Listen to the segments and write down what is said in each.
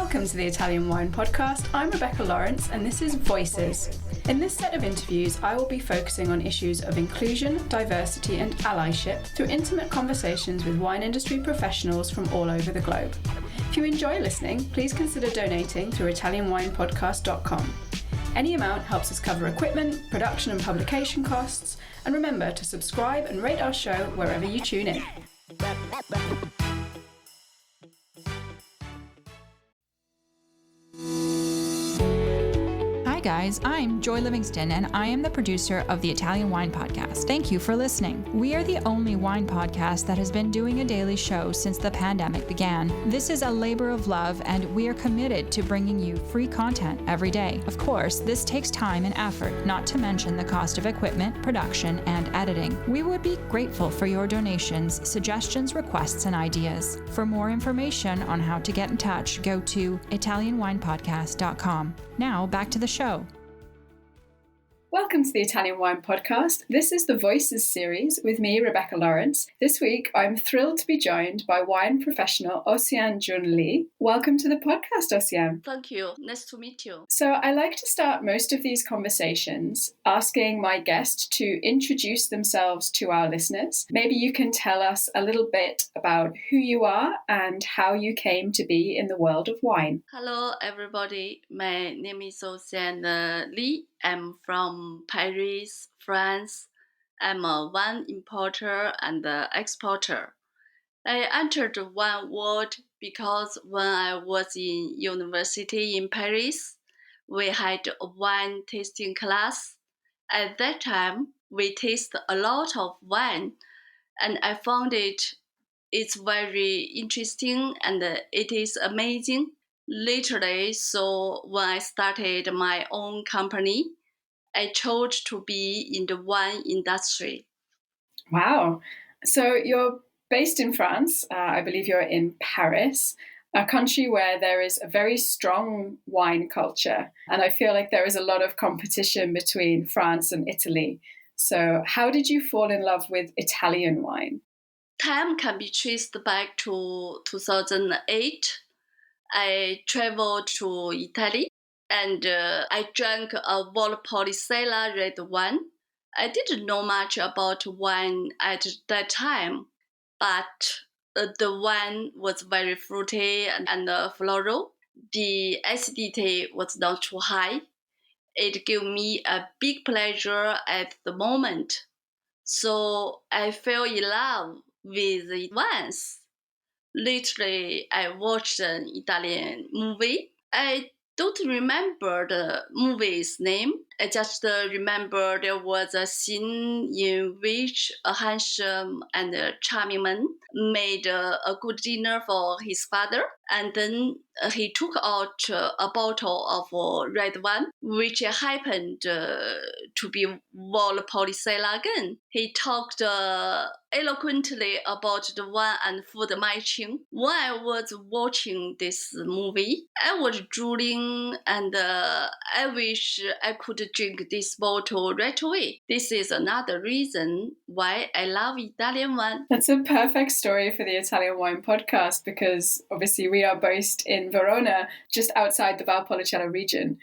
Welcome to the Italian Wine Podcast. I'm Rebecca Lawrence and this is Voices. In this set of interviews, I will be focusing on issues of inclusion, diversity and allyship through intimate conversations with wine industry professionals from all over the globe. If you enjoy listening, please consider donating through ItalianWinePodcast.com. Any amount helps us cover equipment, production and publication costs, and remember to subscribe and rate our show wherever you tune in. Hi guys, I'm Joy Livingston and I am the producer of the Italian Wine Podcast. Thank you for listening. We are the only wine podcast that has been doing a daily show since the pandemic began. This is a labor of love and we are committed to bringing you free content every day. Of course, this takes time and effort, not to mention the cost of equipment, production, and editing. We would be grateful for your donations, suggestions, requests, and ideas. For more information on how to get in touch, go to ItalianWinePodcast.com. Now, back to the show. Welcome to the Italian Wine Podcast. This is the Voices series with me, Rebecca Lawrence. This week, I'm thrilled to be joined by wine professional Océane Jun Li. Welcome to the podcast, Océane. Thank you. Nice to meet you. So I like to start most of these conversations asking my guest to introduce themselves to our listeners. Maybe you can tell us a little bit about who you are and how you came to be in the world of wine. Hello, everybody. My name is Océane Li. I'm from Paris, France. I'm a wine importer and exporter. I entered the wine world because when I was in university in Paris, we had a wine tasting class. At that time, we tasted a lot of wine, and I found it's very interesting and it is amazing. Literally, so when I started my own company, I chose to be in the wine industry. Wow. So you're based in France. I believe you're in Paris, a country where there is a very strong wine culture. And I feel like there is a lot of competition between France and Italy. So how did you fall in love with Italian wine? Time can be traced back to 2008. I traveled to Italy and I drank a Valpolicella red wine. I didn't know much about wine at that time, but the wine was very fruity and floral. The acidity was not too high. It gave me a big pleasure at the moment. So I fell in love with the wines. Literally, I watched an Italian movie. I don't remember the movie's name. I just remember there was a scene in which a handsome and charming man made a good dinner for his father. And then he took out a bottle of red wine, which happened to be Valpolicella again. He talked eloquently about the wine and food matching. When I was watching this movie, I was drooling and I wish I could drink this bottle right away. This is another reason why I love Italian wine. That's a perfect story for the Italian Wine Podcast because obviously we are based in Verona, just outside the Valpolicella region.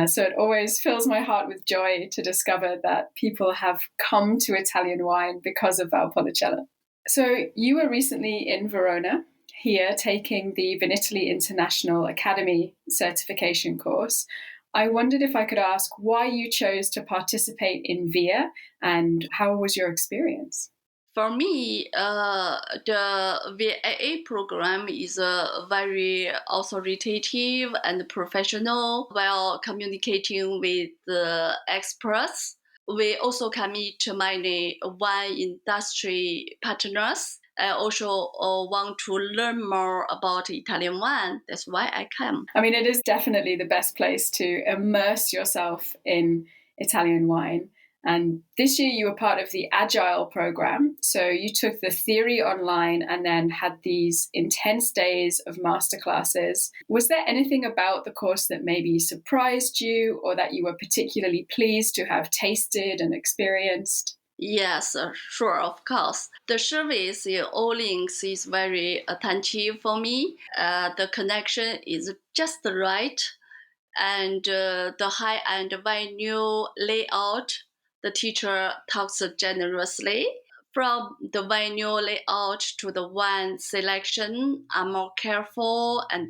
So it always fills my heart with joy to discover that people have come to Italian wine because of Valpolicella. So you were recently in Verona here taking the Vinitaly International Academy certification course. I wondered if I could ask why you chose to participate in VIA and how was your experience? For me, the VAA program is very authoritative and professional while communicating with the experts. We also can meet many wine industry partners. I also want to learn more about Italian wine. That's why I came. I mean, it is definitely the best place to immerse yourself in Italian wine. And this year you were part of the Agile program. So you took the theory online and then had these intense days of masterclasses. Was there anything about the course that maybe surprised you or that you were particularly pleased to have tasted and experienced? Yes, sure, of course. The service in Orleans is very attentive for me. The connection is just right, and the high-end venue layout, the teacher talks generously. From the venue layout to the wine selection, I'm more careful, and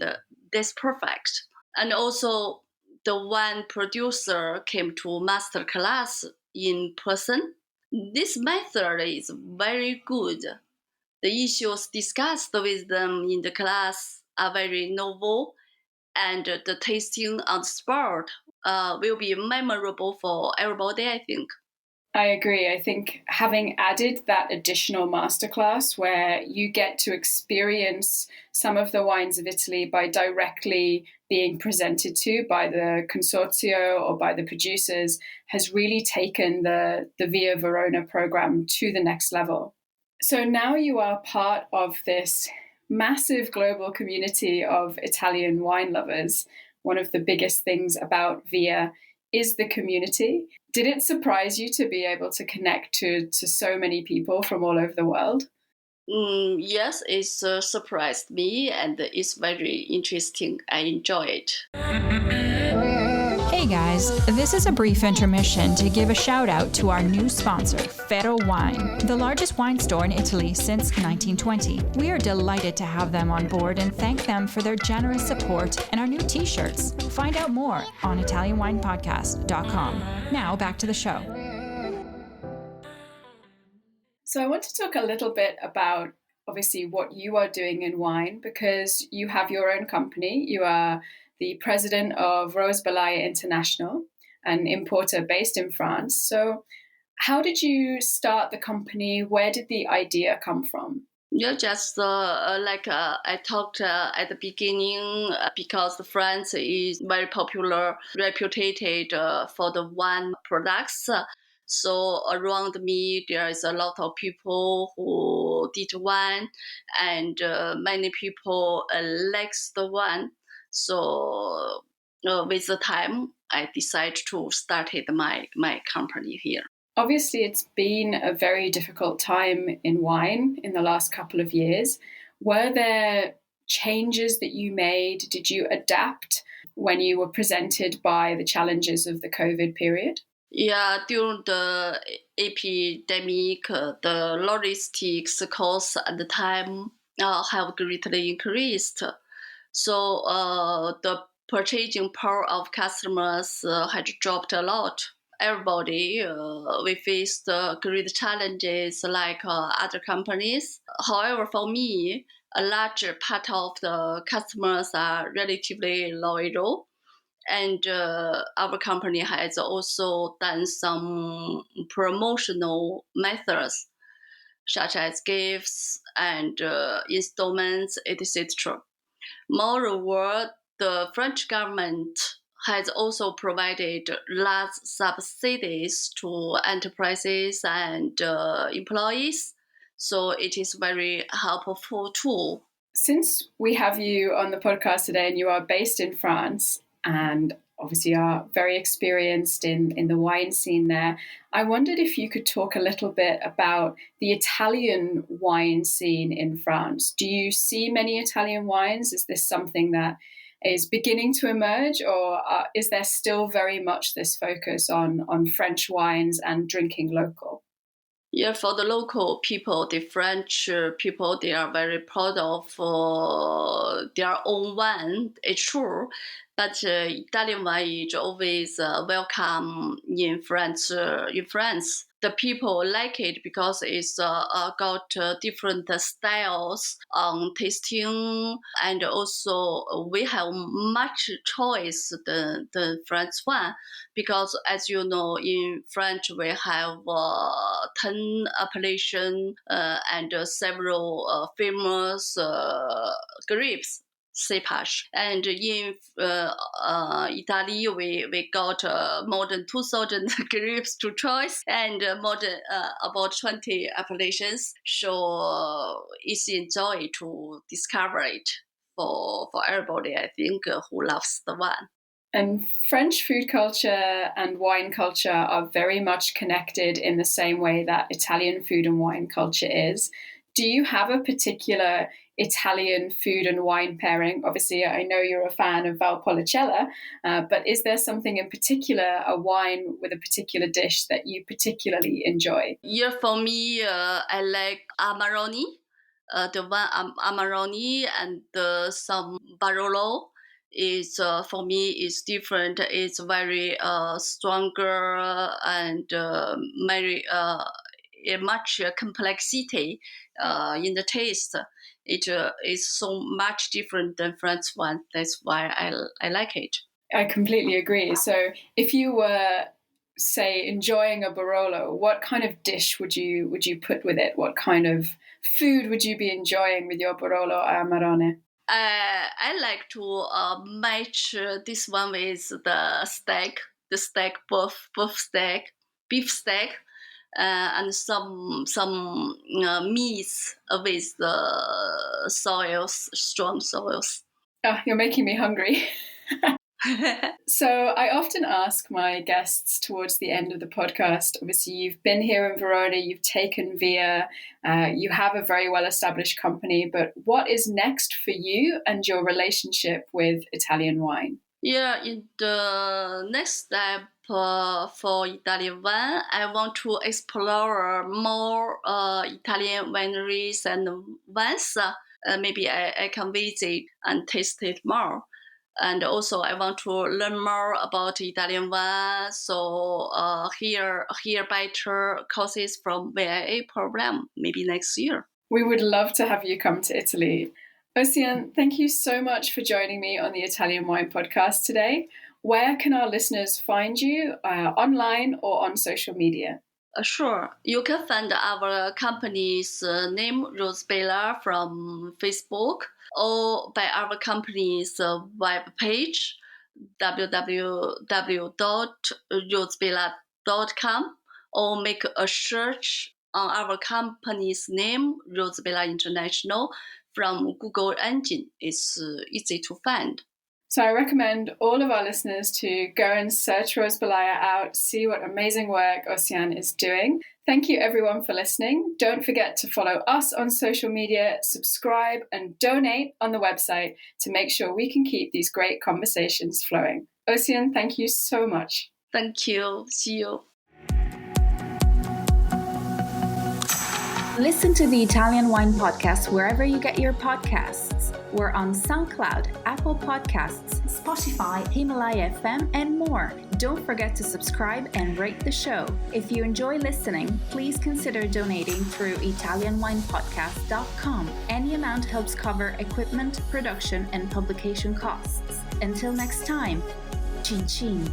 that's perfect. And also, the wine producer came to master class in person. This method is very good. The issues discussed with them in the class are very novel, and the tasting on the spot will be memorable for everybody, I think. I agree. I think having added that additional masterclass where you get to experience some of the wines of Italy by directly being presented to by the consorzio or by the producers has really taken the Via Verona program to the next level. So now you are part of this massive global community of Italian wine lovers. One of the biggest things about Via is the community. Did it surprise you to be able to connect to so many people from all over the world? Yes, it surprised me, and it's very interesting. I enjoy it. Hey guys, this is a brief intermission to give a shout out to our new sponsor, Ferro Wine, the largest wine store in Italy since 1920. We are delighted to have them on board and thank them for their generous support and our new t-shirts. Find out more on ItalianWinePodcast.com. Now back to the show. So I want to talk a little bit about obviously what you are doing in wine, because you have your own company. You are the president of Rosebayla International, an importer based in France. So how did you start the company? Where did the idea come from? Yeah, just like I talked at the beginning, because France is very popular, reputed for the wine products. So around me, there is a lot of people who did wine, and many people likes the wine. So with the time, I decided to start my company here. Obviously, it's been a very difficult time in wine in the last couple of years. Were there changes that you made? Did you adapt when you were presented by the challenges of the COVID period? Yeah, during the epidemic, the logistics costs at the time have greatly increased. So the purchasing power of customers had dropped a lot. Everybody, we faced great challenges like other companies. However, for me, a large part of the customers are relatively loyal, and our company has also done some promotional methods such as gifts and installments, etc. Moreover, the French government has also provided large subsidies to enterprises and employees, so it is very helpful too. Since we have you on the podcast today and you are based in France and obviously are very experienced in the wine scene there, I wondered if you could talk a little bit about the Italian wine scene in France. Do you see many Italian wines? Is this something that is beginning to emerge, or is there still very much this focus on French wines and drinking local? Yeah, for the local people, the French people, they are very proud of their own wine. It's true, but Italian wine is always welcome in France. In France, the people like it because it's got different styles on tasting, and also we have much choice the French one, because as you know, in French we have 10 appellation and several famous grapes cepage. And in Italy, we got more than 2,000 grapes to choice, and more than about 20 appellations. So it's enjoy to discover it for everybody, I think, who loves the wine. And French food culture and wine culture are very much connected in the same way that Italian food and wine culture is. Do you have a particular Italian food and wine pairing? Obviously, I know you're a fan of Valpolicella, but is there something in particular, a wine with a particular dish that you particularly enjoy? Yeah, for me, I like Amarone. The one Amarone and some Barolo is for me is different. It's very stronger and very much complexity in the taste. It is so much different than French one. That's why I like it. I completely agree. So if you were, say, enjoying a Barolo, what kind of dish would you put with it? What kind of food would you be enjoying with your Barolo Amarone? I like to match this one with the steak, beef steak, and some meats with the strong soils. Oh, you're making me hungry. So I often ask my guests towards the end of the podcast, obviously you've been here in Verona, you've taken Via, you have a very well-established company, but what is next for you and your relationship with Italian wine? Yeah, in the next step for Italian wine, I want to explore more Italian wineries and wines. Maybe I can visit and taste it more. And also, I want to learn more about Italian wine. So hear better courses from VIA program maybe next year. We would love to have you come to Italy. Océane, thank you so much for joining me on the Italian Wine Podcast today. Where can our listeners find you, online or on social media? Sure. You can find our company's name, Rosebayla, from Facebook or by our company's web page, www.rosebayla.com, or make a search on our company's name, Rosebayla International, from Google engine. It's easy to find. So I recommend all of our listeners to go and search Rosebayla out, see what amazing work Océane is doing. Thank you everyone for listening. Don't forget to follow us on social media, subscribe and donate on the website to make sure we can keep these great conversations flowing. Océane, thank you so much. Thank you. See you. Listen to the Italian Wine Podcast wherever you get your podcasts. We're on SoundCloud, Apple Podcasts, Spotify, Himalaya FM, and more. Don't forget to subscribe and rate the show. If you enjoy listening, please consider donating through ItalianWinePodcast.com. Any amount helps cover equipment, production, and publication costs. Until next time, cin cin.